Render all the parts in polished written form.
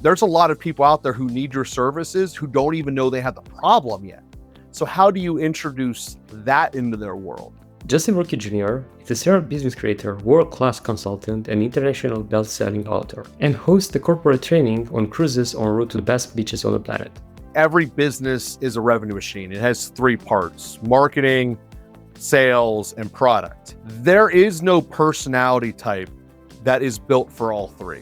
There's a lot of people out there who need your services who don't even know they have the problem yet. So how do you introduce that into their world? Joseph Rockey JR is a serial business creator, world-class consultant, and international best-selling author, and hosts the corporate training on cruises en route to the best beaches on the planet. Every business is a revenue machine. It has three parts: marketing, sales, and product. There is no personality type that is built for all three.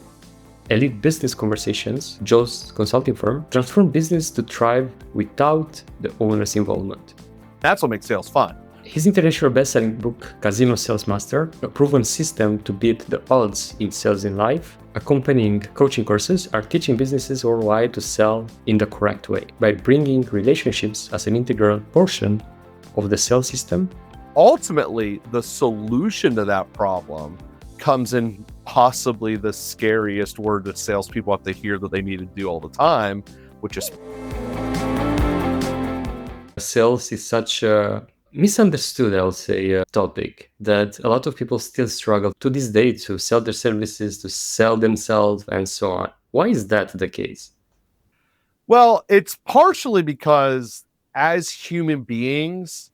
Elite Business Conversations, Joe's consulting firm, transform business to thrive without the owner's involvement. That's what makes sales fun. His international best-selling book, Casino Sales Master, a proven system to beat the odds in sales in life, accompanying coaching courses, are teaching businesses worldwide to sell in the correct way by bringing relationships as an integral portion of the sales system. Ultimately, the solution to that problem comes in possibly the scariest word that salespeople have to hear that they need to do all the time, which is sales is such a misunderstood, I'll say, topic that a lot of people still struggle to this day to sell their services, to sell themselves, and so on. Why is that the case? Well, it's partially because as human beings,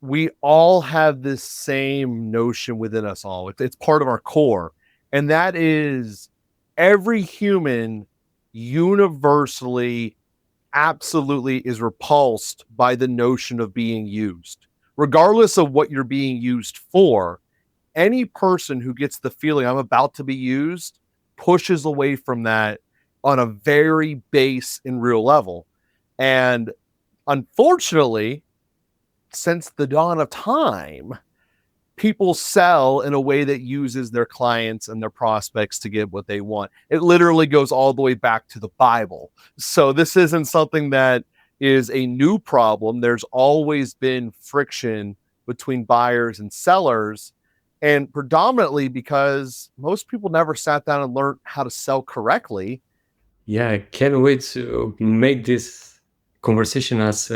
we all have this same notion within us all. It's part of our core. And that is every human universally absolutely is repulsed by the notion of being used. Regardless of what you're being used for, any person who gets the feeling I'm about to be used pushes away from that on a very base and real level. And unfortunately, since the dawn of time, people sell in a way that uses their clients and their prospects to get what they want. It literally goes all the way back to the Bible. So this isn't something that is a new problem. There's always been friction between buyers and sellers, and predominantly because most people never sat down and learned how to sell correctly. Yeah, I can't wait to make this conversation as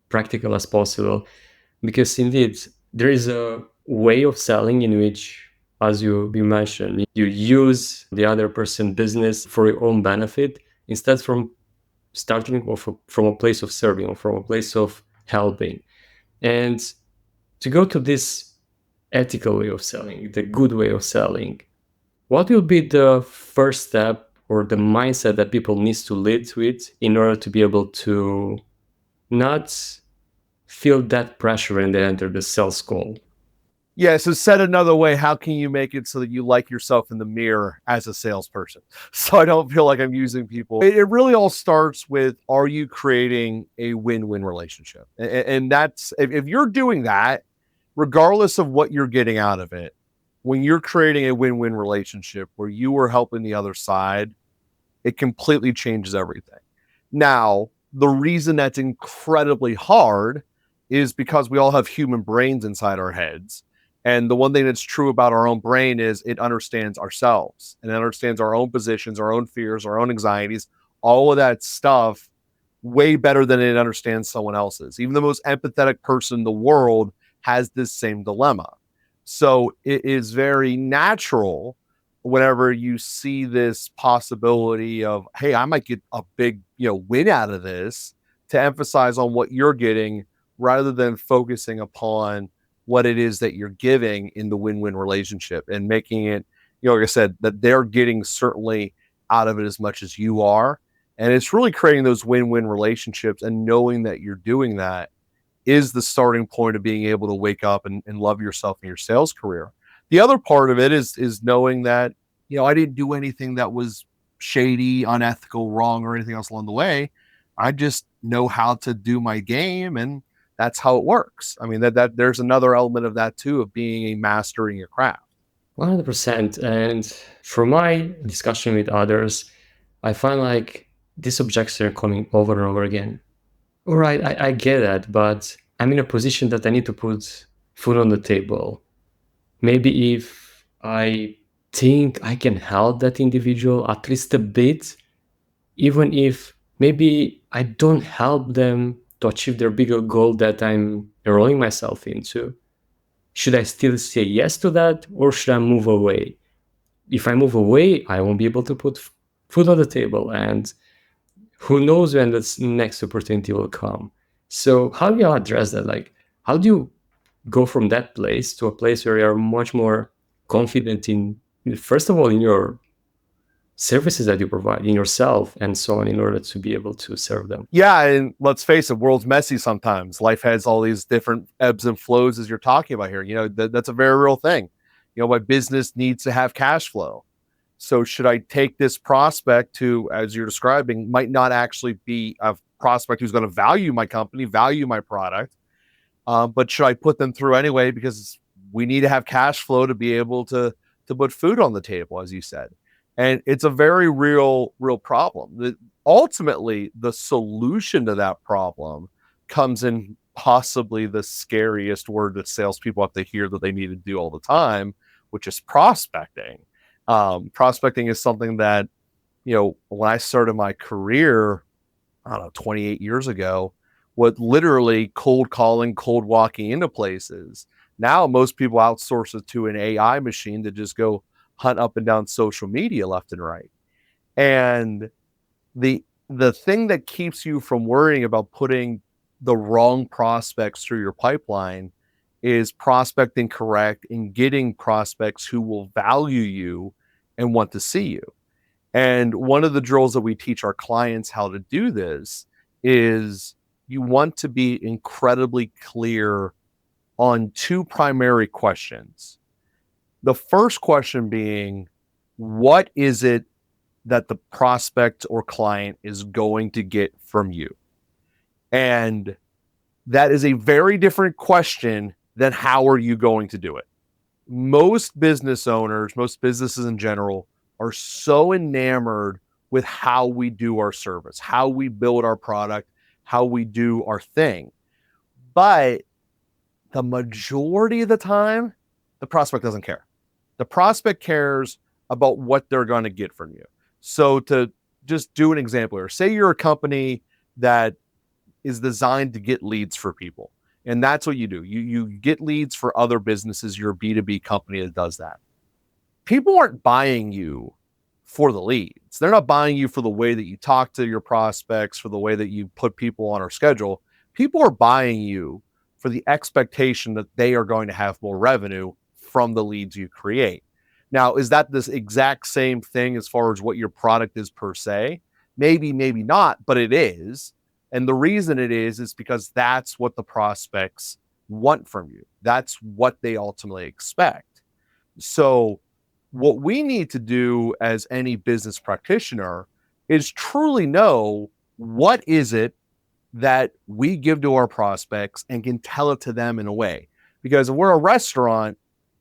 practical as possible, because indeed there is a way of selling in which, as you mentioned, you use the other person's business for your own benefit instead from starting off from a place of serving or from a place of helping. And to go to this ethical way of selling, the good way of selling, what will be the first step or the mindset that people need to lead with in order to be able to not feel that pressure when they enter the sales call? Yeah, so said another way, how can you make it so that you like yourself in the mirror as a salesperson? So I don't feel like I'm using people. It really all starts with, are you creating a win-win relationship? And that's, if you're doing that, regardless of what you're getting out of it, when you're creating a win-win relationship where you are helping the other side, it completely changes everything. Now, the reason that's incredibly hard is because we all have human brains inside our heads. And the one thing that's true about our own brain is it understands ourselves and it understands our own positions, our own fears, our own anxieties, all of that stuff way better than it understands someone else's. Even the most empathetic person in the world has this same dilemma. So it is very natural whenever you see this possibility of, hey, I might get a big, win out of this, to emphasize on what you're getting rather than focusing upon what it is that you're giving in the win-win relationship and making it, like I said, that they're getting certainly out of it as much as you are. And it's really creating those win-win relationships, and knowing that you're doing that is the starting point of being able to wake up and love yourself in your sales career. The other part of it is knowing that, I didn't do anything that was shady, unethical, wrong, or anything else along the way. I just know how to do my game, and that's how it works. I mean, that there's another element of that too, of being a master in your craft. 100%. And from my discussion with others, I find like these objections are coming over and over again. All right, I get that, but I'm in a position that I need to put food on the table. Maybe if I think I can help that individual at least a bit, even if maybe I don't help them to achieve their bigger goal that I'm enrolling myself into, should I still say yes to that, or should I move away? If I move away, I won't be able to put food on the table, and who knows when the next opportunity will come. So how do you address that? Like, how do you go from that place to a place where you're much more confident in, first of all, in your services that you provide, in yourself, and so on, in order to be able to serve them? Yeah, and let's face it, world's messy sometimes. Life has all these different ebbs and flows as you're talking about here. That's a very real thing. My business needs to have cash flow. So should I take this prospect who, as you're describing, might not actually be a prospect who's going to value my company, value my product, but should I put them through anyway because we need to have cash flow to be able to put food on the table, as you said. And it's a very real problem. Ultimately, the solution to that problem comes in possibly the scariest word that salespeople have to hear that they need to do all the time, which is prospecting. Prospecting is something that, when I started my career, I don't know, 28 years ago, was literally cold calling, cold walking into places. Now, most people outsource it to an AI machine to just go hunt up and down social media left and right. And the thing that keeps you from worrying about putting the wrong prospects through your pipeline is prospecting correct and getting prospects who will value you and want to see you. And one of the drills that we teach our clients how to do this is you want to be incredibly clear on two primary questions. The first question being, what is it that the prospect or client is going to get from you? And that is a very different question than how are you going to do it? Most business owners, most businesses in general, are so enamored with how we do our service, how we build our product, how we do our thing. But the majority of the time, the prospect doesn't care. The prospect cares about what they're going to get from you. So to just do an example here, say you're a company that is designed to get leads for people. And that's what you do. You get leads for other businesses. You're a B2B company that does that. People aren't buying you for the leads. They're not buying you for the way that you talk to your prospects, for the way that you put people on our schedule. People are buying you for the expectation that they are going to have more revenue from the leads you create. Now, is that this exact same thing as far as what your product is per se? Maybe, maybe not, but it is. And the reason it is because that's what the prospects want from you. That's what they ultimately expect. So what we need to do as any business practitioner is truly know what is it that we give to our prospects and can tell it to them in a way. Because if we're a restaurant,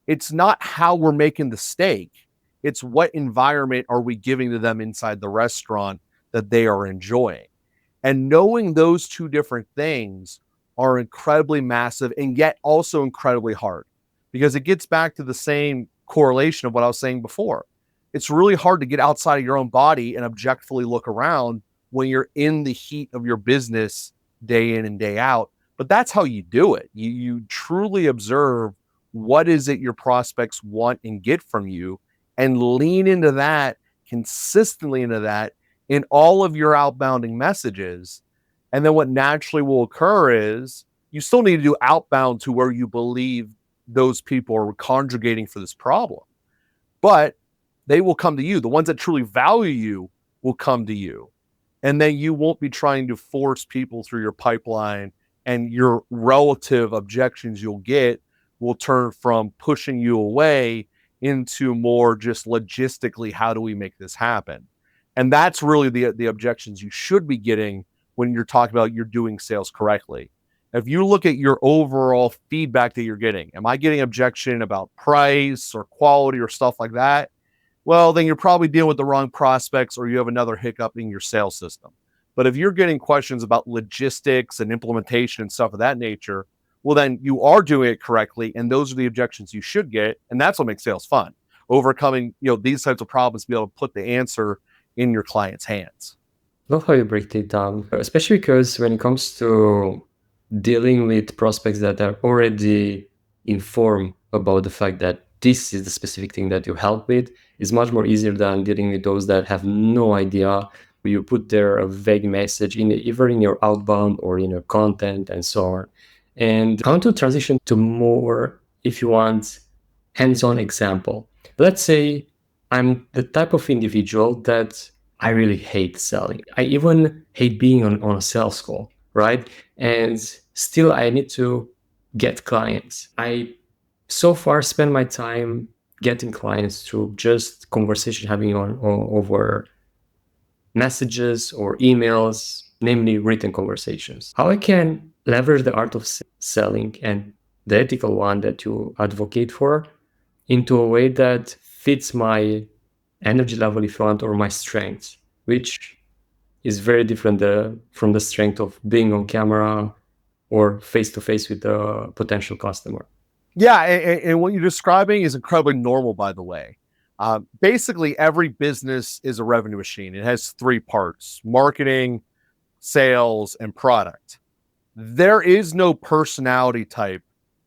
it's not how we're making the steak. It's what environment are we giving to them inside the restaurant that they are enjoying. And knowing those two different things are incredibly massive and yet also incredibly hard, because it gets back to the same correlation of what I was saying before. It's really hard to get outside of your own body and objectively look around when you're in the heat of your business day in and day out. But that's how you do it. You truly observe what is it your prospects want and get from you, and lean into that, consistently into that, in all of your outbounding messages. And then what naturally will occur is you still need to do outbound to where you believe those people are congregating for this problem. But they will come to you. The ones that truly value you will come to you. And then you won't be trying to force people through your pipeline, and your relative objections you'll get will turn from pushing you away into more just logistically, how do we make this happen? And that's really the objections you should be getting when you're talking about you're doing sales correctly. If you look at your overall feedback that you're getting, am I getting objection about price or quality or stuff like that? Well, then you're probably dealing with the wrong prospects, or you have another hiccup in your sales system. But if you're getting questions about logistics and implementation and stuff of that nature, well, then you are doing it correctly. And those are the objections you should get. And that's what makes sales fun. Overcoming, these types of problems, be able to put the answer in your client's hands. Love how you break it down, especially because when it comes to dealing with prospects that are already informed about the fact that this is the specific thing that you help with, is much more easier than dealing with those that have no idea. You put there a vague message in either in your outbound or in your content and so on. And I want to transition to more, if you want, hands-on example. Let's say I'm the type of individual that I really hate selling. I even hate being on a sales call, right? And still I need to get clients. I so far spend my time getting clients through just conversation having on over messages or emails, namely written conversations. How I can leverage the art of selling and the ethical one that you advocate for into a way that fits my energy level, if you want, or my strengths, which is very different from the strength of being on camera or face to face with a potential customer. Yeah, and what you're describing is incredibly normal, by the way. Basically, every business is a revenue machine. It has three parts: marketing, sales, and product. There is no personality type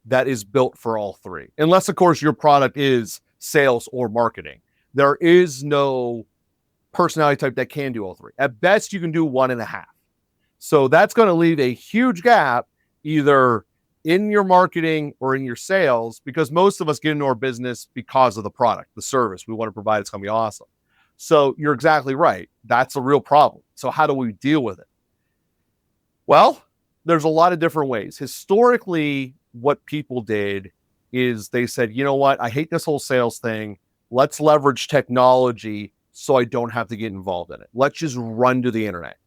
that is built for all three, unless, of course, your product is sales or marketing. There is no personality type that can do all three. At best, you can do one and a half. So that's going to leave a huge gap either in your marketing or in your sales, because most of us get into our business because of the product, the service we want to provide. It's going to be awesome. So you're exactly right. That's a real problem. So how do we deal with it? Well, there's a lot of different ways. Historically, what people did is they said, you know what? I hate this whole sales thing. Let's leverage technology so I don't have to get involved in it. Let's just run to the internet.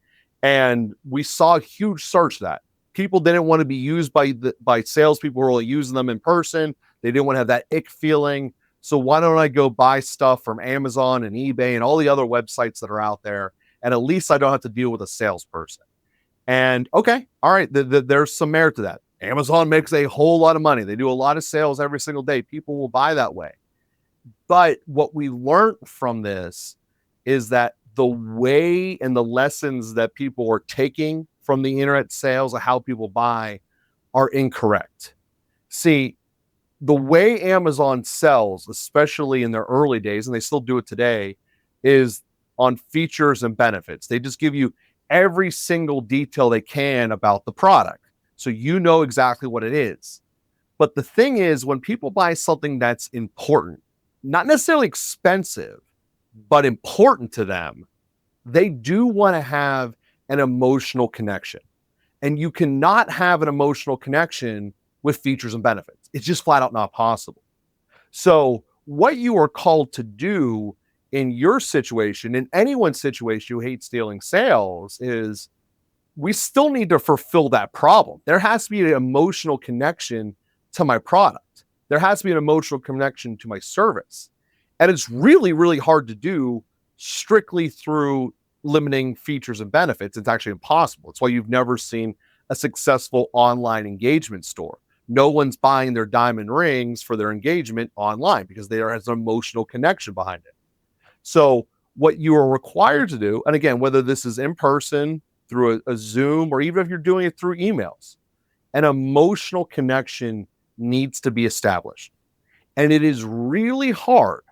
And we saw a huge surge to that. People didn't want to be used by salespeople who were only using them in person. They didn't want to have that ick feeling. So why don't I go buy stuff from Amazon and eBay and all the other websites that are out there? And at least I don't have to deal with a salesperson. And okay, all right, there's some merit to that. Amazon makes a whole lot of money. They do a lot of sales every single day. People will buy that way. But what we learned from this is that the way and the lessons that people are taking from the internet sales of how people buy are incorrect. See, the way Amazon sells, especially in their early days, and they still do it today, is on features and benefits. They just give you every single detail they can about the product, so you know exactly what it is. But the thing is, when people buy something that's important, not necessarily expensive, but important to them, they do want to have an emotional connection. And you cannot have an emotional connection with features and benefits. It's just flat out not possible. So what you are called to do in your situation, in anyone's situation who hates stealing sales, is we still need to fulfill that problem. There has to be an emotional connection to my product. There has to be an emotional connection to my service. And it's really, really hard to do strictly through limiting features and benefits. It's actually impossible. It's why you've never seen a successful online engagement store. No one's buying their diamond rings for their engagement online because there has an emotional connection behind it. So what you are required to do, and again, whether this is in person, through a Zoom, or even if you're doing it through emails, an emotional connection needs to be established. And it is really hard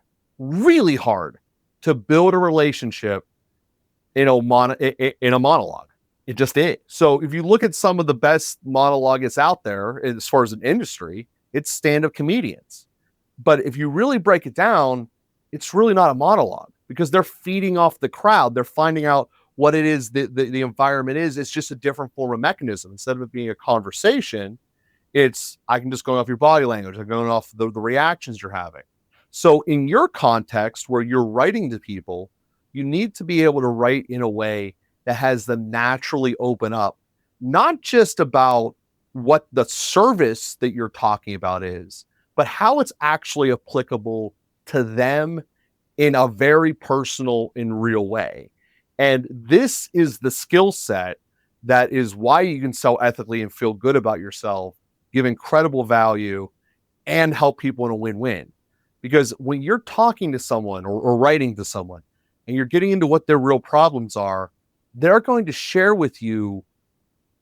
to build a relationship in a monologue. It just is. So if you look at some of the best monologuists out there, as far as an industry, it's stand-up comedians. But if you really break it down, it's really not a monologue because they're feeding off the crowd. They're finding out what it is the environment is. It's just a different form of mechanism. Instead of it being a conversation, it's I can just go off your body language. I'm going off the reactions you're having. So in your context where you're writing to people, you need to be able to write in a way that has them naturally open up, not just about what the service that you're talking about is, but how it's actually applicable to them in a very personal and real way. And this is the skill set that is why you can sell ethically and feel good about yourself, give incredible value, and help people in a win-win. Because when you're talking to someone or writing to someone and you're getting into what their real problems are, they're going to share with you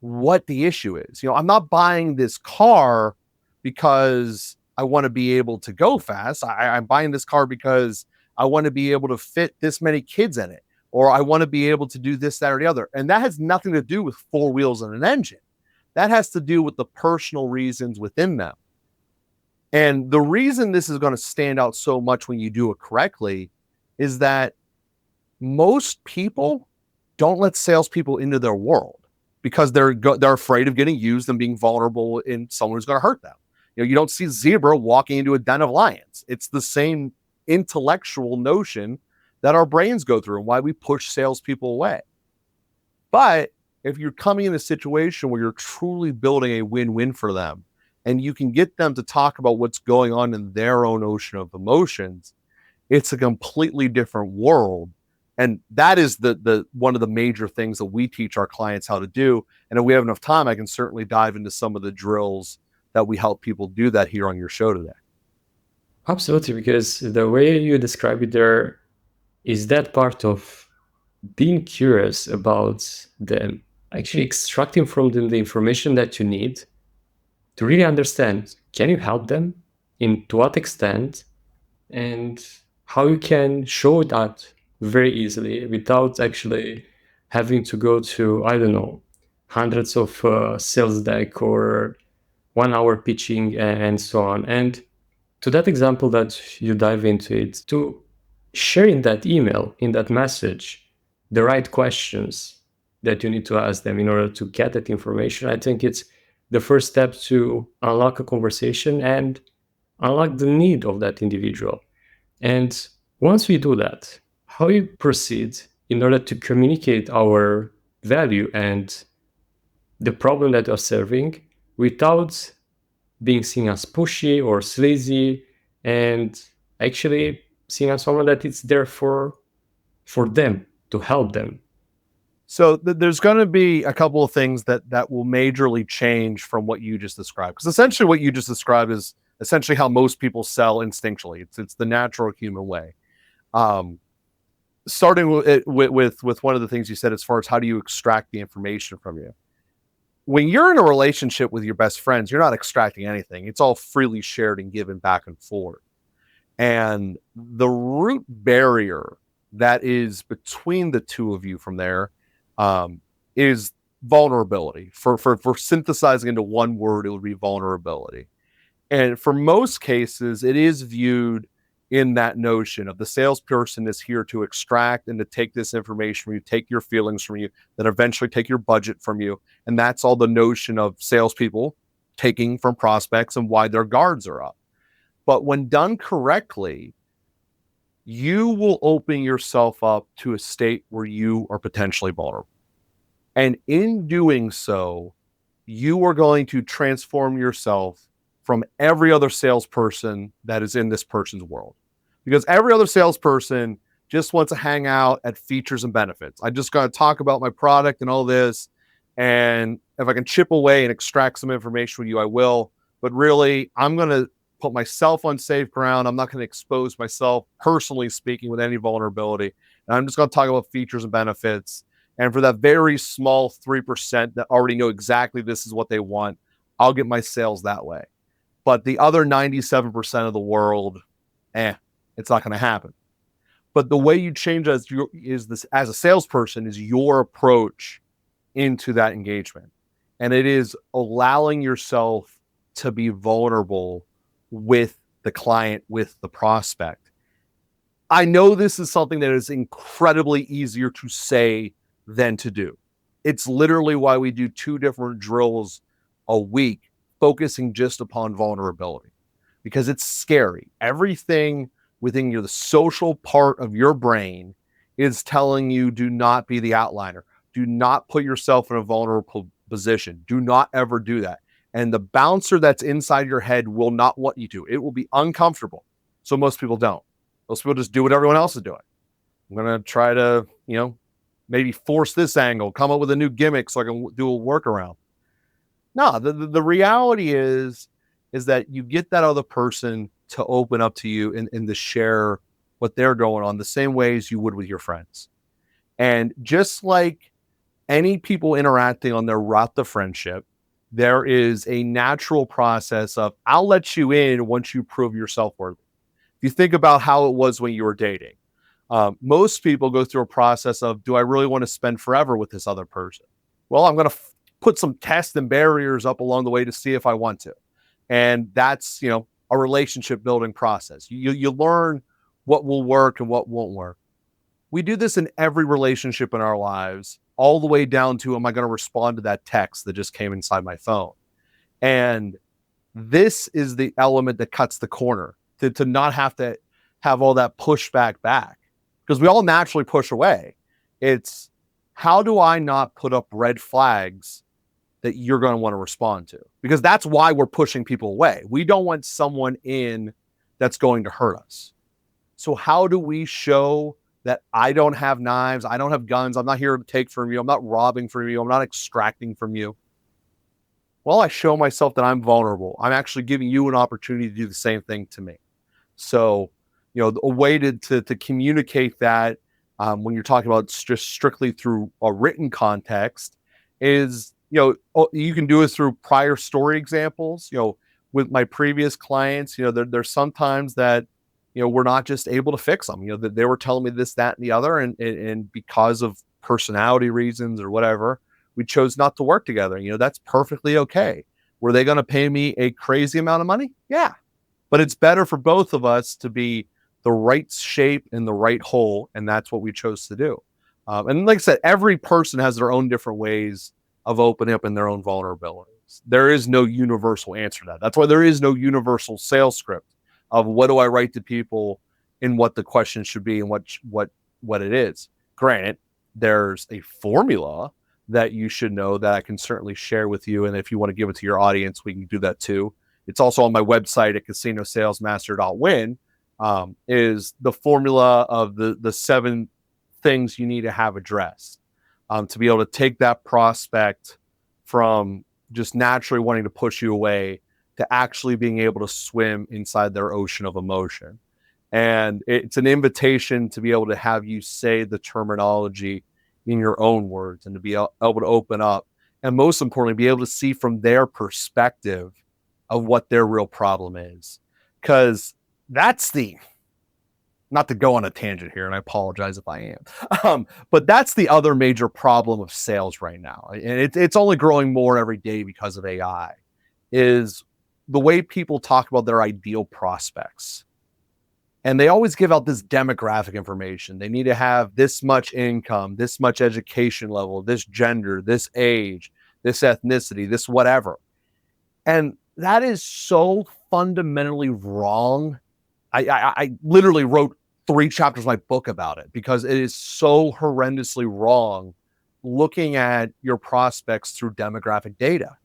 what the issue is. You know, I'm not buying this car because I want to be able to go fast. I'm buying this car because I want to be able to fit this many kids in it, or I want to be able to do this, that, or the other. And that has nothing to do with four wheels and an engine. That has to do with the personal reasons within them. And the reason this is going to stand out so much when you do it correctly is that most people don't let salespeople into their world because they're afraid of getting used and being vulnerable in someone who's going to hurt them. You don't see zebra walking into a den of lions. It's the same intellectual notion that our brains go through and why we push salespeople away. But if you're coming in a situation where you're truly building a win-win for them, and you can get them to talk about what's going on in their own ocean of emotions, it's a completely different world. And that is the one of the major things that we teach our clients how to do. And if we have enough time, I can certainly dive into some of the drills that we help people do that here on your show today. Absolutely, because the way you describe it there is that part of being curious about them, actually extracting from them the information that you need to really understand, can you help them, to what extent, and how you can show that very easily without actually having to go to, I don't know, hundreds of sales deck or 1 hour pitching and so on. And to that example that you dive into it, to share in that email, in that message, the right questions that you need to ask them in order to get that information, I think it's the first step to unlock a conversation and unlock the need of that individual. And once we do that, how we proceed in order to communicate our value and the problem that we're serving without being seen as pushy or sleazy, and actually seen as someone that is there for them, to help them. So there's going to be a couple of things that will majorly change from what you just described. Because essentially what you just described is essentially how most people sell instinctually. It's the natural human way. Starting with one of the things you said as far as how do you extract the information from you. When you're in a relationship with your best friends, you're not extracting anything. It's all freely shared and given back and forth. And the root barrier that is between the two of you from there is vulnerability. For synthesizing into one word, it would be vulnerability. And for most cases, it is viewed in that notion of the salesperson is here to extract and to take this information from you, take your feelings from you, then eventually take your budget from you. And that's all the notion of salespeople taking from prospects and why their guards are up. But when done correctly, you will open yourself up to a state where you are potentially vulnerable. And in doing so, you are going to transform yourself from every other salesperson that is in this person's world. Because every other salesperson just wants to hang out at features and benefits. I just got to talk about my product and all this. And if I can chip away and extract some information from you, I will. But really, I'm going to put myself on safe ground. I'm not going to expose myself, personally speaking, with any vulnerability. And I'm just going to talk about features and benefits. And for that very small 3% that already know exactly this is what they want, I'll get my sales that way. But the other 97% of the world, it's not going to happen. But the way you change as a salesperson is your approach into that engagement. And it is allowing yourself to be vulnerable with the client, with the prospect. I know this is something that is incredibly easier to say than to do. It's literally why we do 2 different drills a week, focusing just upon vulnerability, because it's scary. Everything within the social part of your brain is telling you, do not be the outliner. Do not put yourself in a vulnerable position. Do not ever do that. And the bouncer that's inside your head will not want you to. It will be uncomfortable. So most people don't. Most people just do what everyone else is doing. I'm going to try to, maybe force this angle, come up with a new gimmick so I can do a workaround. No, the reality is that you get that other person to open up to you and to share what they're going on the same way as you would with your friends. And just like any people interacting on their route to friendship, there is a natural process of, I'll let you in once you prove yourself worthy. If you think about how it was when you were dating, most people go through a process of, do I really want to spend forever with this other person? Well, I'm going to put some tests and barriers up along the way to see if I want to. And that's, a relationship building process. You learn what will work and what won't work. We do this in every relationship in our lives, all the way down to, am I going to respond to that text that just came inside my phone? And this is the element that cuts the corner, to not have to have all that pushback back, because we all naturally push away. It's, how do I not put up red flags that you're going to want to respond to? Because that's why we're pushing people away. We don't want someone in that's going to hurt us. So how do we show that I don't have knives, I don't have guns, I'm not here to take from you, I'm not robbing from you, I'm not extracting from you? Well, I show myself that I'm vulnerable. I'm actually giving you an opportunity to do the same thing to me. So, a way to communicate that, when you're talking about just strictly through a written context, is, you can do it through prior story examples. With my previous clients, there's sometimes that, we're not just able to fix them. That they were telling me this, that, and the other, and because of personality reasons or whatever, we chose not to work together. That's perfectly okay. Were they going to pay me a crazy amount of money? Yeah. But it's better for both of us to be the right shape and the right hole. And that's what we chose to do. And like I said, every person has their own different ways of opening up in their own vulnerabilities. There is no universal answer to that. That's why there is no universal sales script of what do I write to people and what the question should be and what it is. Granted, there's a formula that you should know that I can certainly share with you. And if you want to give it to your audience, we can do that too. It's also on my website at casinosalesmaster.win, is the formula of the 7 things you need to have addressed, to be able to take that prospect from just naturally wanting to push you away to actually being able to swim inside their ocean of emotion. And it's an invitation to be able to have you say the terminology in your own words, and to be able to open up, and most importantly, be able to see from their perspective of what their real problem is. Because that's not to go on a tangent here, and I apologize if I am, but that's the other major problem of sales right now. And it's only growing more every day because of AI, is the way people talk about their ideal prospects. And they always give out this demographic information. They need to have this much income, this much education level, this gender, this age, this ethnicity, this whatever. And that is so fundamentally wrong. I literally wrote 3 chapters of my book about it, because it is so horrendously wrong looking at your prospects through demographic data.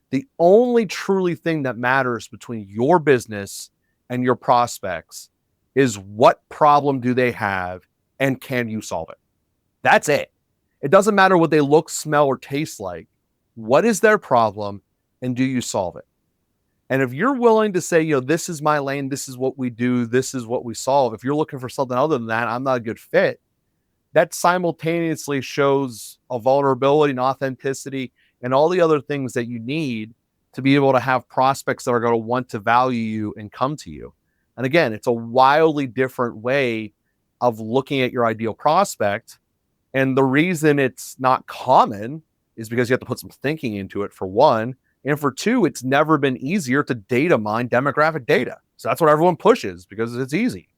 The only truly thing that matters between your business and your prospects is, what problem do they have and can you solve it? That's it. It doesn't matter what they look, smell, or taste like. What is their problem and do you solve it? And if you're willing to say, this is my lane, this is what we do, this is what we solve. If you're looking for something other than that, I'm not a good fit. That simultaneously shows a vulnerability and authenticity and all the other things that you need to be able to have prospects that are going to want to value you and come to you. And again, it's a wildly different way of looking at your ideal prospect. And the reason it's not common is because you have to put some thinking into it, for one. And for two, it's never been easier to data mine demographic data. So that's what everyone pushes, because it's easy.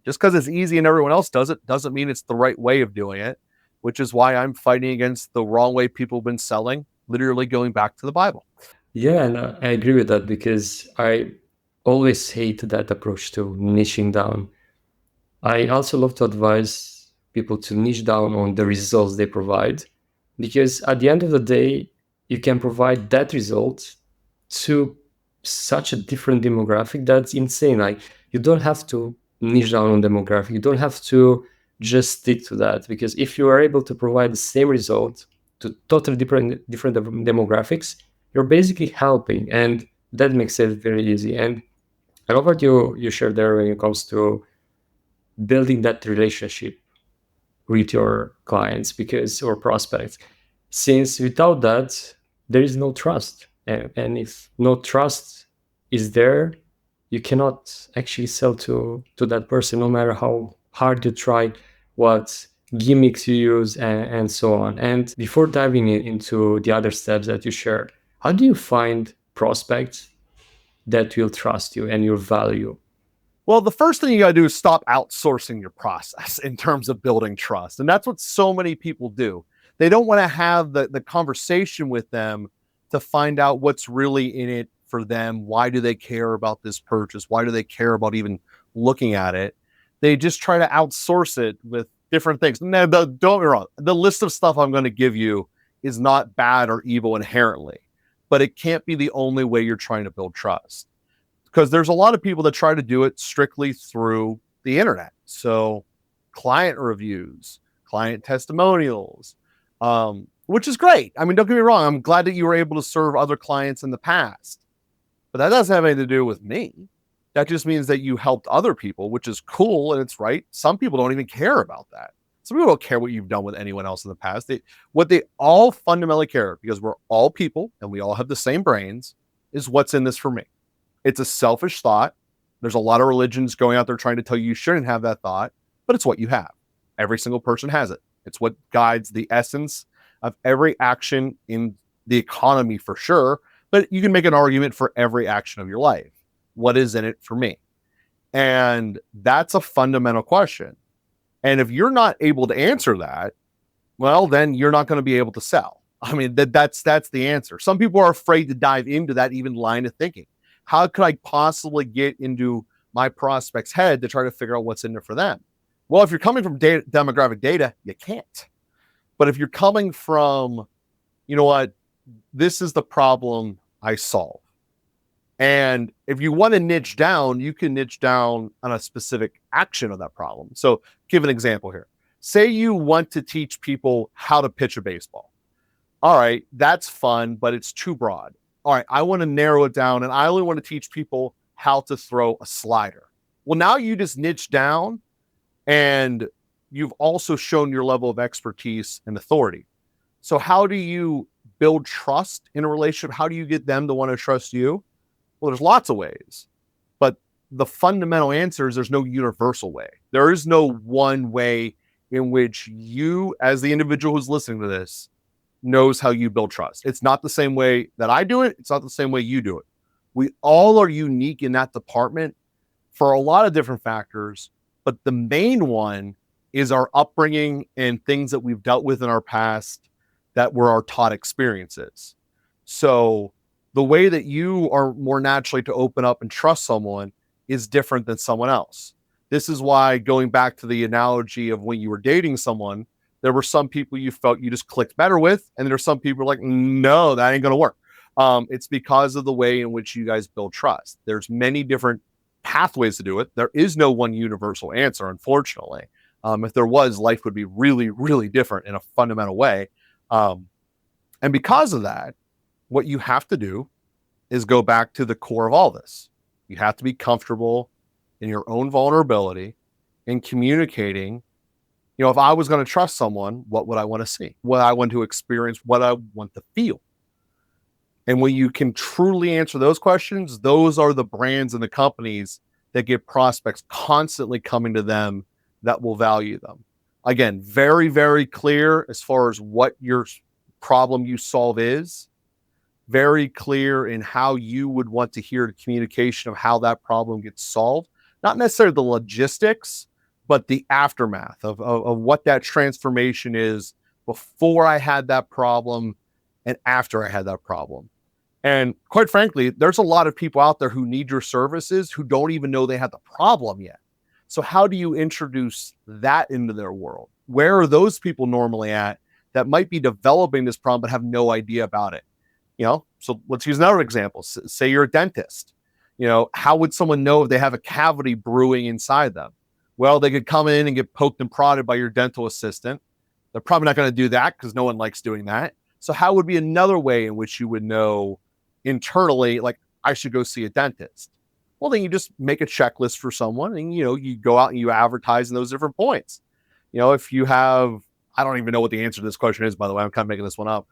Just because it's easy and everyone else does it doesn't mean it's the right way of doing it, which is why I'm fighting against the wrong way people have been selling, literally going back to the Bible. Yeah, and I agree with that, because I always hate that approach to niching down. I also love to advise people to niche down on the results they provide, because at the end of the day, you can provide that result to such a different demographic that's insane. Like, you don't have to niche down on demographic. You don't have to just stick to that, because if you are able to provide the same result to totally different demographics, you're basically helping, and that makes it very easy. And I love what you shared there when it comes to building that relationship with your clients, because, or prospects, since without that there is no trust, and if no trust is there, you cannot actually sell to that person, no matter how hard you try, what gimmicks you use, and so on. And before diving into the other steps that you shared, how do you find prospects that will trust you and your value? Well, the first thing you got to do is stop outsourcing your process in terms of building trust. And that's what so many people do. They don't want to have the conversation with them to find out what's really in it for them. Why do they care about this purchase? Why do they care about even looking at it? They just try to outsource it with different things. Now, don't get me wrong. The list of stuff I'm going to give you is not bad or evil inherently, but it can't be the only way you're trying to build trust, because there's a lot of people that try to do it strictly through the internet. So client reviews, client testimonials, which is great. I mean, don't get me wrong. I'm glad that you were able to serve other clients in the past, but that doesn't have anything to do with me. That just means that you helped other people, which is cool and it's right. Some people don't even care about that. Some people don't care what you've done with anyone else in the past. What they all fundamentally care, because we're all people and we all have the same brains, is what's in this for me. It's a selfish thought. There's a lot of religions going out there trying to tell you shouldn't have that thought, but it's what you have. Every single person has it. It's what guides the essence of every action in the economy for sure, but you can make an argument for every action of your life. What is in it for me? And that's a fundamental question. And if you're not able to answer that, well, then you're not going to be able to sell. I mean, that's the answer. Some people are afraid to dive into that even line of thinking. How could I possibly get into my prospect's head to try to figure out what's in there for them? Well, if you're coming from demographic data, you can't. But if you're coming from, you know what, this is the problem I solve. And if you want to niche down, you can niche down on a specific action of that problem. So give an example here. Say you want to teach people how to pitch a baseball. All right, that's fun, but it's too broad. All right, I want to narrow it down and I only want to teach people how to throw a slider. Well, now you just niche down and you've also shown your level of expertise and authority. So how do you build trust in a relationship? How do you get them to want to trust you? Well, there's lots of ways, but the fundamental answer is there's no universal way. There is no one way in which you, as the individual who's listening to this, knows how you build trust. It's not the same way that I do it. It's not the same way you do it. We all are unique in that department for a lot of different factors, but the main one is our upbringing and things that we've dealt with in our past that were our taught experiences. So the way that you are more naturally to open up and trust someone is different than someone else. This is why, going back to the analogy of when you were dating someone, there were some people you felt you just clicked better with, and there are some people like, no, that ain't going to work. It's because of the way in which you guys build trust. There's many different pathways to do it. There is no one universal answer, unfortunately. If there was, life would be really, really different in a fundamental way. And because of that, what you have to do is go back to the core of all this. You have to be comfortable in your own vulnerability in communicating. You know, if I was going to trust someone, what would I want to see? What I want to experience, what I want to feel. And when you can truly answer those questions, those are the brands and the companies that get prospects constantly coming to them that will value them. Again, very, very clear as far as what your problem you solve is. Very clear in how you would want to hear the communication of how that problem gets solved. Not necessarily the logistics, but the aftermath of what that transformation is before I had that problem and after I had that problem. And quite frankly, there's a lot of people out there who need your services who don't even know they have the problem yet. So how do you introduce that into their world? Where are those people normally at that might be developing this problem but have no idea about it? You know, so let's use another example. Say you're a dentist. You know, how would someone know if they have a cavity brewing inside them? Well, they could come in and get poked and prodded by your dental assistant. They're probably not going to do that because no one likes doing that. So how would be another way in which you would know internally, like, I should go see a dentist? Well, then you just make a checklist for someone and, you know, you go out and you advertise in those different points. You know, if you have, I don't even know what the answer to this question is, by the way, I'm kind of making this one up.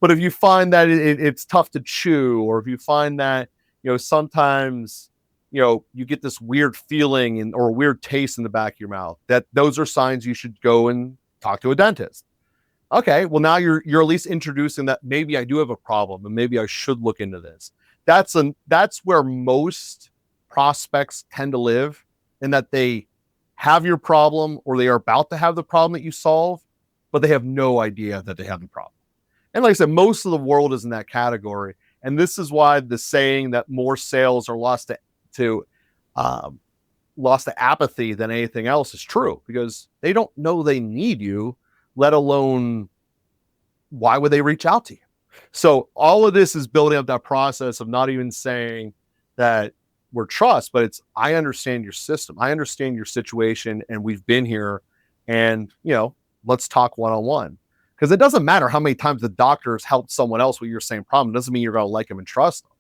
But if you find that it's tough to chew, or if you find that, you know, sometimes you get this weird feeling or a weird taste in the back of your mouth, that those are signs you should go and talk to a dentist. Okay, well, now you're at least introducing that maybe I do have a problem and maybe I should look into this. That's where most prospects tend to live, in that they have your problem or they are about to have the problem that you solve, but they have no idea that they have the problem. And like I said, most of the world is in that category. And this is why the saying that more sales are lost to apathy than anything else is true, because they don't know they need you, let alone why would they reach out to you? So all of this is building up that process of not even saying that we're trust, but it's, I understand your system, I understand your situation, and we've been here, and let's talk one-on-one. Because it doesn't matter how many times the doctor has helped someone else with your same problem. It doesn't mean you're going to like them and trust them.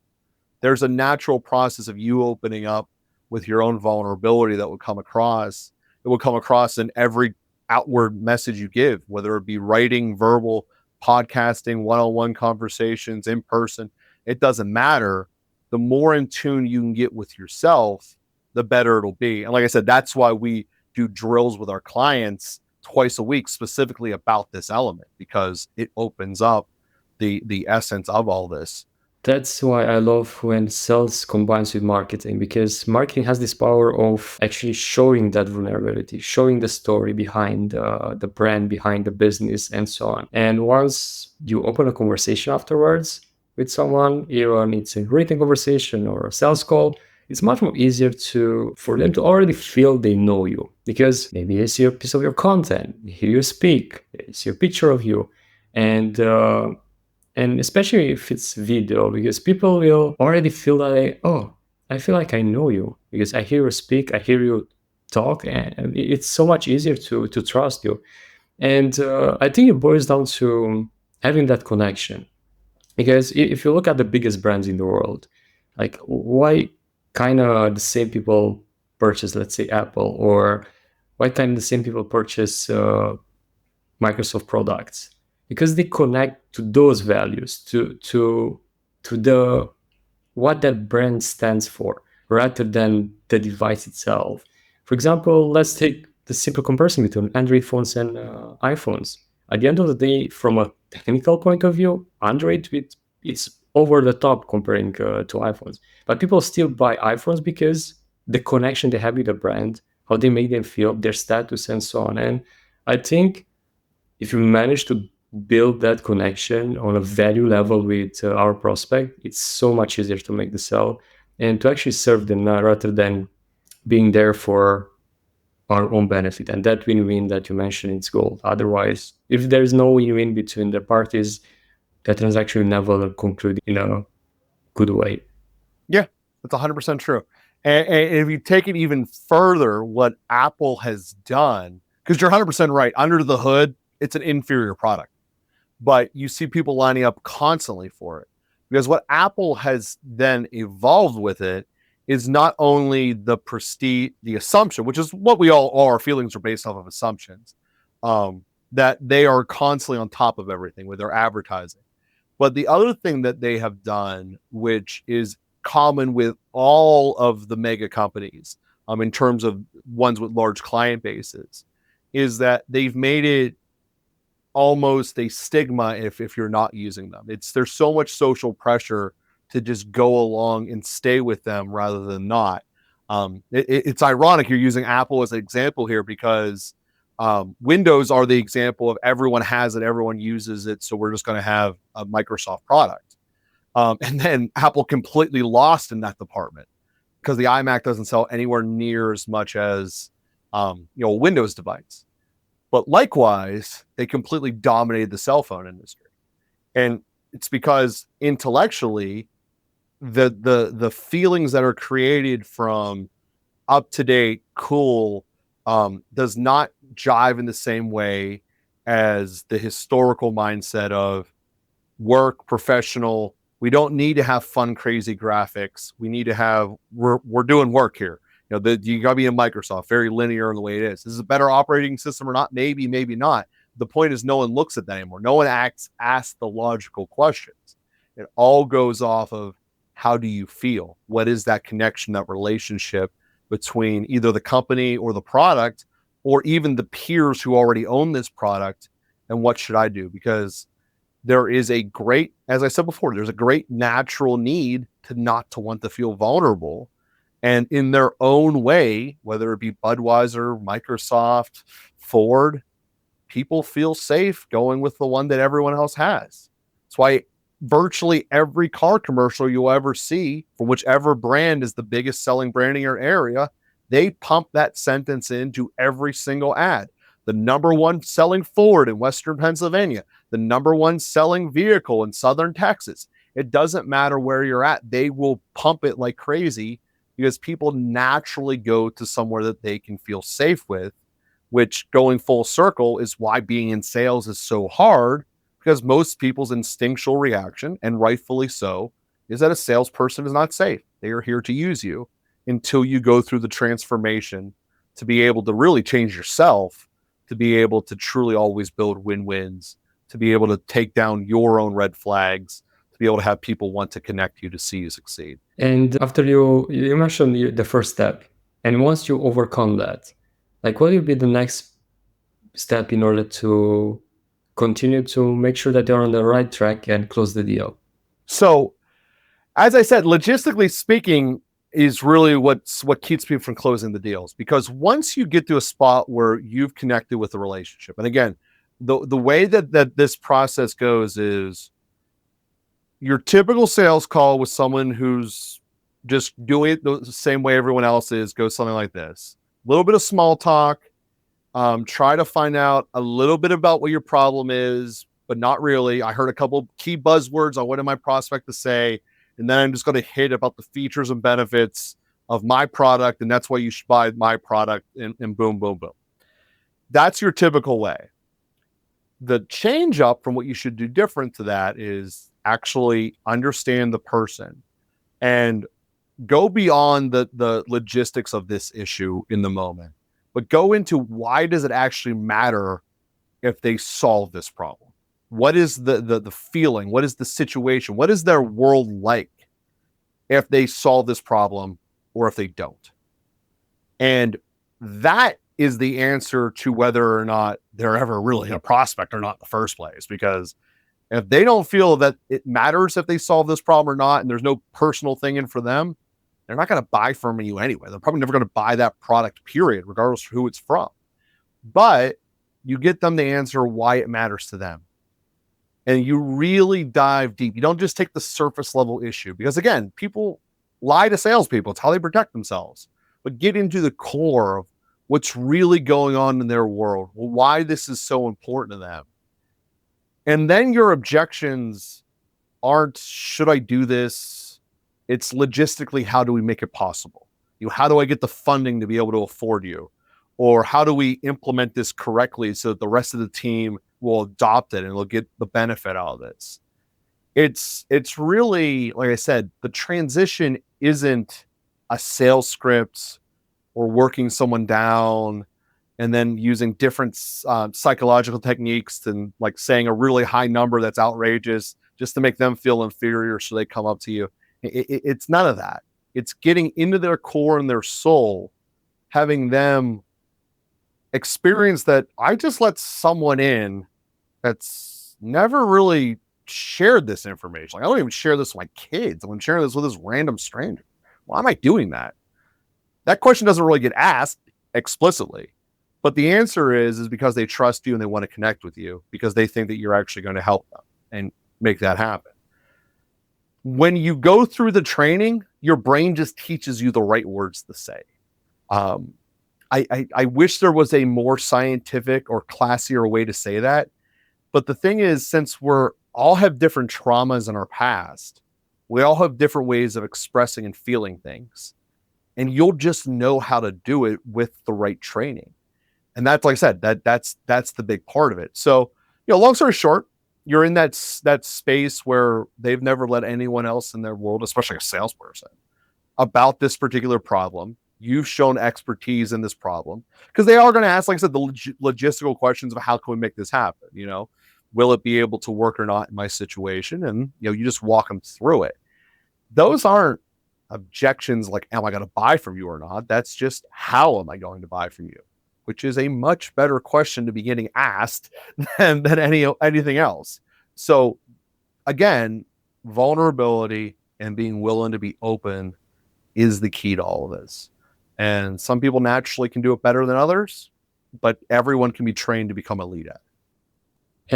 There's a natural process of you opening up with your own vulnerability that would come across. It will come across in every outward message you give, whether it be writing, verbal, podcasting, one-on-one conversations, in person. It doesn't matter. The more in tune you can get with yourself, the better it'll be. And like I said, that's why we do drills with our clients twice a week, specifically about this element, because it opens up the essence of all this. That's why I love when sales combines with marketing, because marketing has this power of actually showing that vulnerability, showing the story behind the brand, behind the business, and so on. And once you open a conversation afterwards with someone, even it's a written conversation or a sales call, it's much more easier for them to already feel they know you, because maybe they see a piece of your content, they hear you speak, they see a picture of you, and especially if it's video, because people will already feel like, oh, I feel like I know you because I hear you speak, I hear you talk, and it's so much easier to trust you. And I think it boils down to having that connection. Because if you look at the biggest brands in the world, like why kind of the same people purchase, let's say, Apple, or why kind of the same people purchase Microsoft products? Because they connect to those values, to the what that brand stands for, rather than the device itself. For example, let's take the simple comparison between Android phones and iPhones. At the end of the day, from a technical point of view, Android it's over the top comparing to iPhones. But people still buy iPhones because the connection they have with the brand, how they make them feel, their status, and so on. And I think if you manage to build that connection on a value level with our prospect, it's so much easier to make the sell and to actually serve them rather than being there for our own benefit. And that win-win that you mentioned, it's gold. Otherwise, if there's no win-win between the parties, that transaction will never conclude in a good way. Yeah, that's 100% true. And if you take it even further, what Apple has done, because you're 100% right, under the hood, it's an inferior product, but you see people lining up constantly for it, because what Apple has then evolved with it is not only the prestige, the assumption, which is what we all our feelings are based off of assumptions, that they are constantly on top of everything with their advertising. But the other thing that they have done, which is common with all of the mega companies, in terms of ones with large client bases, is that they've made it almost a stigma if you're not using them. There's so much social pressure to just go along and stay with them rather than not. It's ironic you're using Apple as an example here, because Windows are the example of everyone has it, everyone uses it, so we're just going to have a Microsoft product. And then Apple completely lost in that department, because the iMac doesn't sell anywhere near as much as a Windows device. But likewise, they completely dominated the cell phone industry. And it's because intellectually, the feelings that are created from up-to-date, cool, does not jive in the same way as the historical mindset of work, professional. We don't need to have fun, crazy graphics. We need to have, we're doing work here. You got to be in Microsoft, very linear in the way it is. Is it a better operating system or not? Maybe, maybe not. The point is no one looks at that anymore. No one asks the logical questions. It all goes off of how do you feel? What is that connection, that relationship between either the company or the product, or even the peers who already own this product? And what should I do? Because there is a great, as I said before, there's a great natural need to not to want to feel vulnerable. And in their own way, whether it be Budweiser, Microsoft, Ford, people feel safe going with the one that everyone else has. That's why virtually every car commercial you'll ever see from whichever brand is the biggest selling brand in your area, they pump that sentence into every single ad. The number one selling Ford in Western Pennsylvania, the number one selling vehicle in Southern Texas. It doesn't matter where you're at. They will pump it like crazy because people naturally go to somewhere that they can feel safe with, which, going full circle, is why being in sales is so hard, because most people's instinctual reaction, and rightfully so, is that a salesperson is not safe. They are here to use you until you go through the transformation to be able to really change yourself, to be able to truly always build win-wins, to be able to take down your own red flags, to be able to have people want to connect you to see you succeed. And after you mentioned the first step, and once you overcome that, like what will be the next step in order to continue to make sure that they're on the right track and close the deal? So, as I said, logistically speaking, is really what keeps people from closing the deals. Because once you get to a spot where you've connected with the relationship, and again, the way that this process goes is your typical sales call with someone who's just doing it the same way everyone else is goes something like this: a little bit of small talk, try to find out a little bit about what your problem is, but not really. I heard a couple key buzzwords on what did my prospect to say, and then I'm just going to hit about the features and benefits of my product, and that's why you should buy my product, and boom, boom, boom. That's your typical way. The change up from what you should do different to that is actually understand the person and go beyond the logistics of this issue in the moment, but go into why does it actually matter if they solve this problem? What is the feeling? What is the situation? What is their world like if they solve this problem or if they don't? And that is the answer to whether or not they're ever really a prospect or not in the first place. Because if they don't feel that it matters if they solve this problem or not, and there's no personal thing in for them, they're not going to buy from you anyway. They're probably never going to buy that product, period, regardless of who it's from. But you get them to answer why it matters to them. And you really dive deep. You don't just take the surface level issue, because again, people lie to salespeople. It's how they protect themselves. But get into the core of what's really going on in their world, why this is so important to them. And then your objections aren't, should I do this? It's logistically, how do we make it possible? How do I get the funding to be able to afford you? Or how do we implement this correctly so that the rest of the team will adopt it and will get the benefit out of this? It's really, like I said, the transition isn't a sales script or working someone down and then using different psychological techniques and like saying a really high number that's outrageous just to make them feel inferior so they come up to you. It's none of that. It's getting into their core and their soul, having them experience that I just let someone in that's never really shared this information. Like, I don't even share this with my kids. I'm sharing this with this random stranger. Why am I doing that? That question doesn't really get asked explicitly, but the answer is because they trust you and they want to connect with you because they think that you're actually going to help them and make that happen. When you go through the training, your brain just teaches you the right words to say. I wish there was a more scientific or classier way to say that. But the thing is, since we're all have different traumas in our past, we all have different ways of expressing and feeling things. And you'll just know how to do it with the right training. And that's, like I said, that's the big part of it. So, long story short, you're in that space where they've never let anyone else in their world, especially a salesperson, about this particular problem. You've shown expertise in this problem because they are going to ask, like I said, the logistical questions of how can we make this happen? Will it be able to work or not in my situation? And, you just walk them through it. Those aren't objections like, am I going to buy from you or not? That's just, how am I going to buy from you? Which is a much better question to be getting asked than anything else. So again, vulnerability and being willing to be open is the key to all of this. And some people naturally can do it better than others, but everyone can be trained to become a lead at it.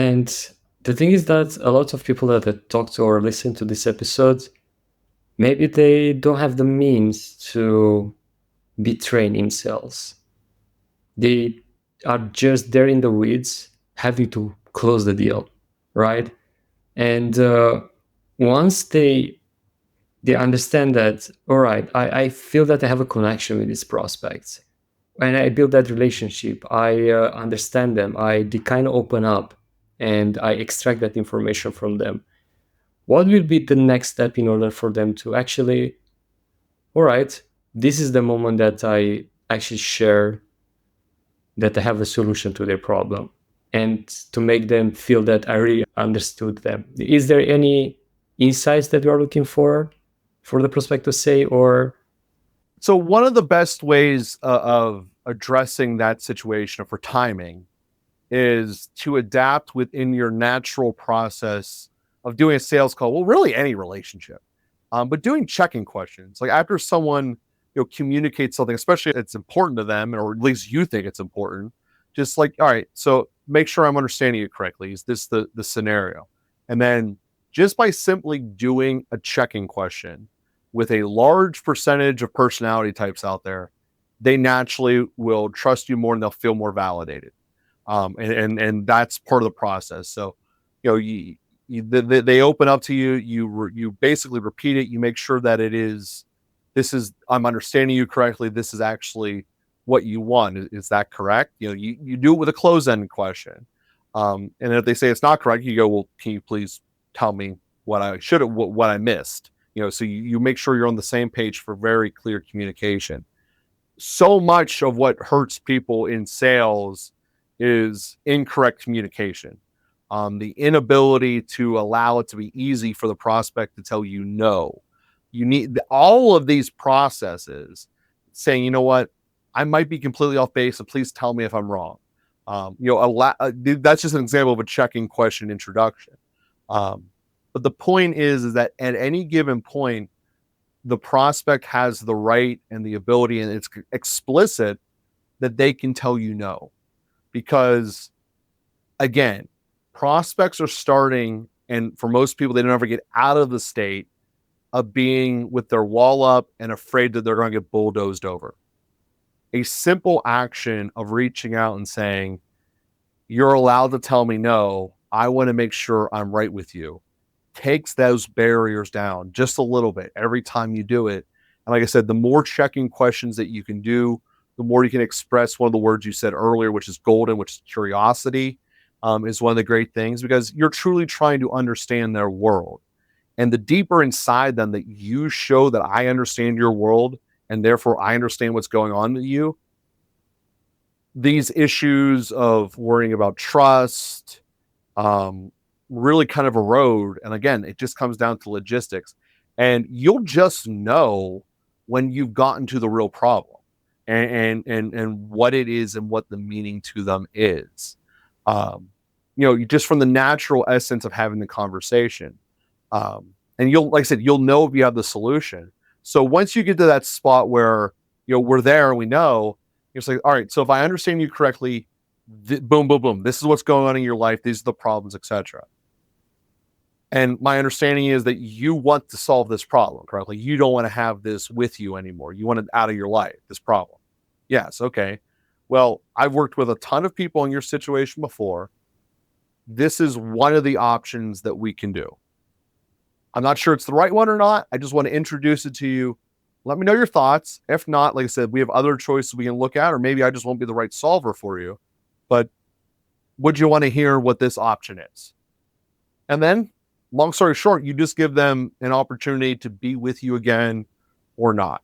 And the thing is that a lot of people that I talk to or listen to this episode, maybe they don't have the means to be trained in sales. They are just there in the weeds, having to close the deal, right? And once they understand that, all right, I feel that I have a connection with these prospects, and I build that relationship, I understand them, they kind of open up, and I extract that information from them. What will be the next step in order for them to actually, all right, this is the moment that I actually share that I have a solution to their problem, and to make them feel that I really understood them? Is there any insights that you are looking for the prospect to say? Or so one of the best ways of addressing that situation for timing is to adapt within your natural process of doing a sales call. Well, really any relationship, but doing check-in questions. Like after someone communicates something, especially if it's important to them, or at least you think it's important, just like, all right, so make sure I'm understanding you correctly. Is this the scenario? And then just by simply doing a check-in question with a large percentage of personality types out there, they naturally will trust you more and they'll feel more validated. And that's part of the process. So, they open up to you. You basically repeat it. You make sure that I'm understanding you correctly. This is actually what you want. Is that correct? You do it with a close-ended question. And if they say it's not correct, you go, well, can you please tell me what I missed? So you make sure you're on the same page for very clear communication. So much of what hurts people in sales is incorrect communication. The inability to allow it to be easy for the prospect to tell you no. You need all of these processes saying, you know what, I might be completely off base, and please tell me if I'm wrong. That's just an example of a checking question introduction. But the point is that at any given point, the prospect has the right and the ability, and it's explicit, that they can tell you no. Because again, prospects are starting, and for most people, they don't ever get out of the state of being with their wall up and afraid that they're going to get bulldozed over. A simple action of reaching out and saying, you're allowed to tell me no, I want to make sure I'm right with you, takes those barriers down just a little bit every time you do it. And like I said, the more checking questions that you can do, the more you can express one of the words you said earlier, which is golden, which is curiosity, is one of the great things, because you're truly trying to understand their world. And the deeper inside them that you show that I understand your world, and therefore I understand what's going on with you, these issues of worrying about trust really kind of erode. And again, it just comes down to logistics. And you'll just know when you've gotten to the real problem and what it is and what the meaning to them is. Just from the natural essence of having the conversation. And like I said, you'll know if you have the solution. So once you get to that spot where, we're there and we know, it's like, all right, so if I understand you correctly, boom, boom, boom, this is what's going on in your life. These are the problems, etc. And my understanding is that you want to solve this problem correctly. You don't want to have this with you anymore. You want it out of your life, this problem. Yes. Okay. Well, I've worked with a ton of people in your situation before. This is one of the options that we can do. I'm not sure it's the right one or not. I just want to introduce it to you. Let me know your thoughts. If not, like I said, we have other choices we can look at, or maybe I just won't be the right solver for you. But would you want to hear what this option is? And then, long story short, you just give them an opportunity to be with you again or not.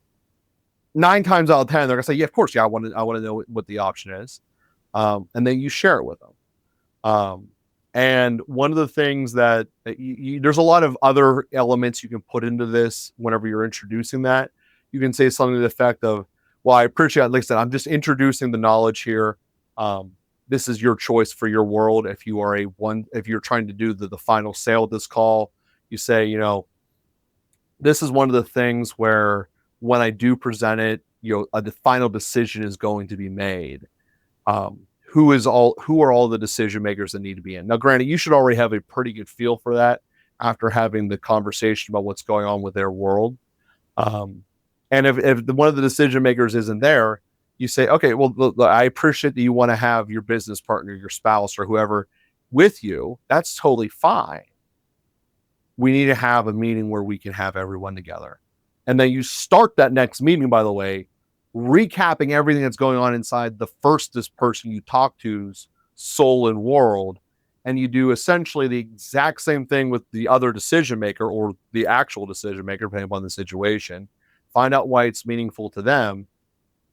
9 times out of 10, they're gonna say, "Yeah, of course, yeah, I want to know what the option is," and then you share it with them. And one of the things that there's a lot of other elements you can put into this whenever you're introducing that. You can say something to the effect of, well, I appreciate, like I said, I'm just introducing the knowledge here. This is your choice for your world. If you're trying to do the final sale of this call, you say, this is one of the things where when I do present it, the final decision is going to be made. Who are all the decision makers that need to be in? Now, granted, you should already have a pretty good feel for that after having the conversation about what's going on with their world. And if one of the decision makers isn't there, you say, okay, well, look, I appreciate that you want to have your business partner, your spouse, or whoever with you. That's totally fine. We need to have a meeting where we can have everyone together. And then you start that next meeting, by the way, recapping everything that's going on inside this person you talk to's soul and world. And you do essentially the exact same thing with the other decision maker or the actual decision maker, depending upon the situation. Find out why it's meaningful to them.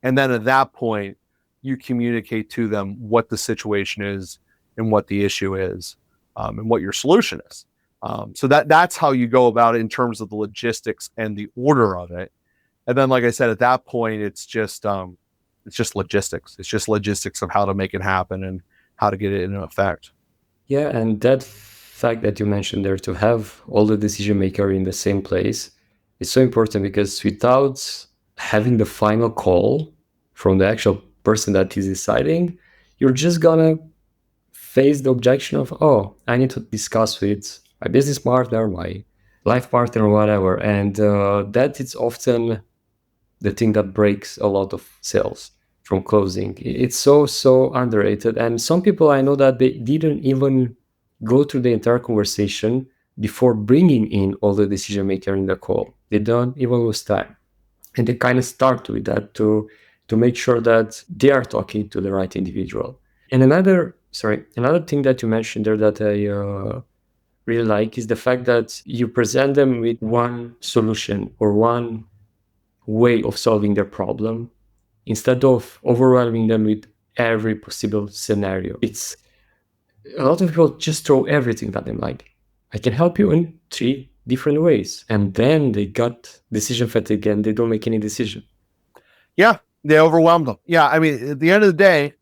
And then at that point, you communicate to them what the situation is and what the issue is, and what your solution is. So that's how you go about it in terms of the logistics and the order of it. And then, like I said, at that point, it's just logistics. It's just logistics of how to make it happen and how to get it into effect. Yeah, and that fact that you mentioned there, to have all the decision maker in the same place, is so important, because without having the final call from the actual person that is deciding, you're just gonna face the objection of, oh, I need to discuss with my business partner, my life partner, or whatever. And that is often the thing that breaks a lot of sales from closing. It's so underrated. And some people, I know that they didn't even go through the entire conversation before bringing in all the decision maker in the call. They don't even lose time. And they kind of start with that to make sure that they are talking to the right individual. And another thing that you mentioned there that I really like is the fact that you present them with one solution or one way of solving their problem instead of overwhelming them with every possible scenario. It's a lot of people just throw everything at them, like, I can help you in 3 different ways, and then they got decision fatigue and they don't make any decision. Yeah, they overwhelmed them. Yeah, I mean, at the end of the day,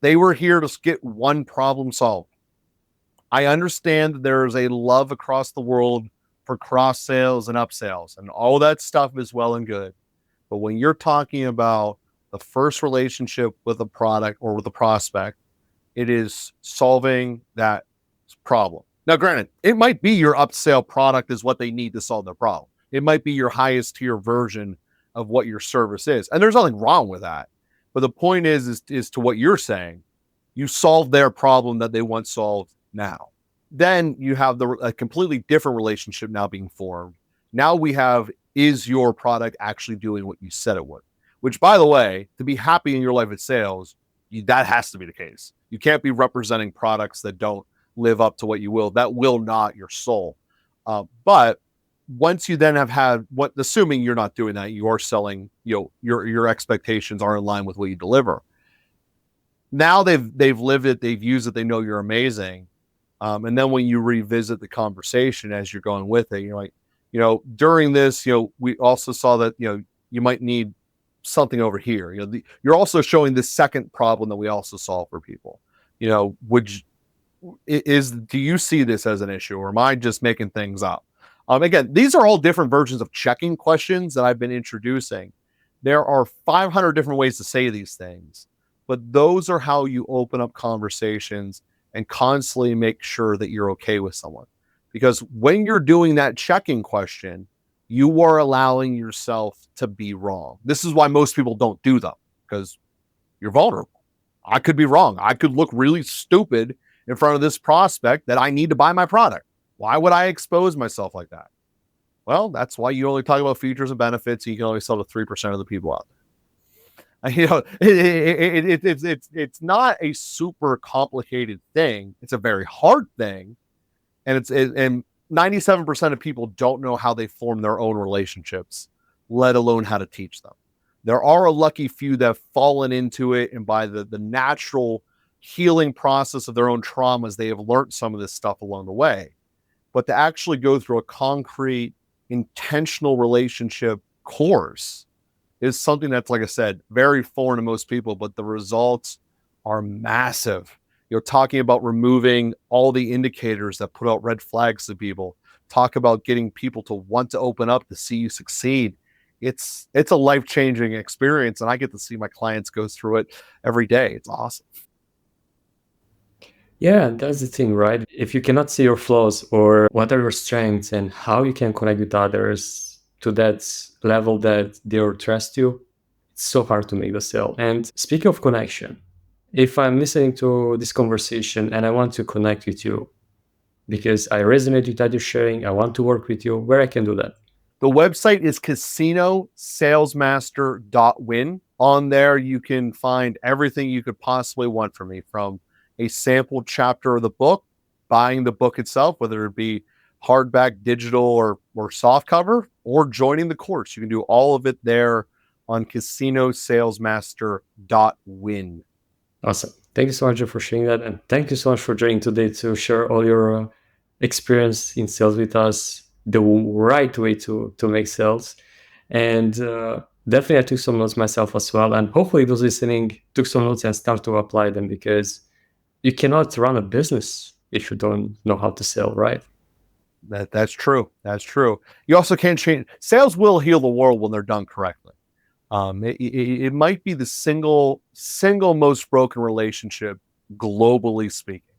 they were here to get one problem solved. I understand that there is a love across the world for cross sales and upsales, and all that stuff is well and good. But when you're talking about the first relationship with a product or with a prospect, it is solving that problem. Now, granted, it might be your upsell product is what they need to solve their problem. It might be your highest tier version of what your service is. And there's nothing wrong with that. But the point is to what you're saying, you solve their problem that they once solved now. Then you have a completely different relationship now being formed. Now we have, is your product actually doing what you said it would? Which, by the way, to be happy in your life at sales, that has to be the case. You can't be representing products that don't live up to what you will. That will not your soul. But once you then have had assuming you're not doing that, you are selling, your expectations are in line with what you deliver. Now they've lived it, they've used it, they know you're amazing. And then when you revisit the conversation as you're going with it, you're like, during this, we also saw that, you might need something over here. You're also showing the second problem that we also solve for people. Do you see this as an issue, or am I just making things up? Again, these are all different versions of checking questions that I've been introducing. There are 500 different ways to say these things, but those are how you open up conversations and constantly make sure that you're okay with someone. Because when you're doing that checking question, you are allowing yourself to be wrong. This is why most people don't do them, because you're vulnerable. I could be wrong. I could look really stupid in front of this prospect that I need to buy my product. Why would I expose myself like that? Well, that's why you only talk about features and benefits. And you can only sell to 3% of the people out there. It's not a super complicated thing. It's a very hard thing. And 97% of people don't know how they form their own relationships, let alone how to teach them. There are a lucky few that have fallen into it, and by the natural healing process of their own traumas, they have learned some of this stuff along the way. But to actually go through a concrete, intentional relationship course is something that's, like I said, very foreign to most people, but the results are massive. You're talking about removing all the indicators that put out red flags to people. Talk about getting people to want to open up to see you succeed. It's a life-changing experience, and I get to see my clients go through it every day. It's awesome. Yeah, that's the thing, right? If you cannot see your flaws or what are your strengths and how you can connect with others to that level that they'll trust you, it's so hard to make the sale. And speaking of connection, if I'm listening to this conversation and I want to connect with you because I resonate with what you're sharing, I want to work with you, where I can do that? The website is casinosalesmaster.win. On there, you can find everything you could possibly want from me, from a sample chapter of the book, buying the book itself, whether it be hardback, digital, or soft cover, or joining the course. You can do all of it there on casinosalesmaster.win. Awesome. Thank you so much for sharing that. And thank you so much for joining today to share all your experience in sales with us, the right way to make sales. And definitely I took some notes myself as well. And hopefully those listening took some notes and start to apply them, because you cannot run a business if you don't know how to sell, right? That's true. That's true. You also can't change. Sales will heal the world when they're done correctly. It might be the single most broken relationship globally speaking,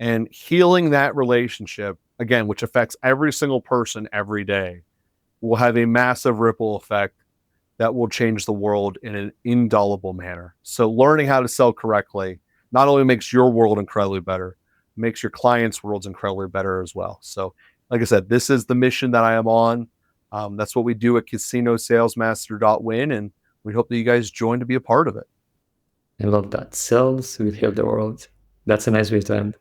and healing that relationship, again, which affects every single person every day, will have a massive ripple effect that will change the world in an indelible manner. So learning how to sell correctly not only makes your world incredibly better, makes your clients' worlds incredibly better as well. So, like I said, this is the mission that I am on. That's what we do at casinosalesmaster.win, and we hope that you guys join to be a part of it. I love that. Sales will heal the world. That's a nice way to end.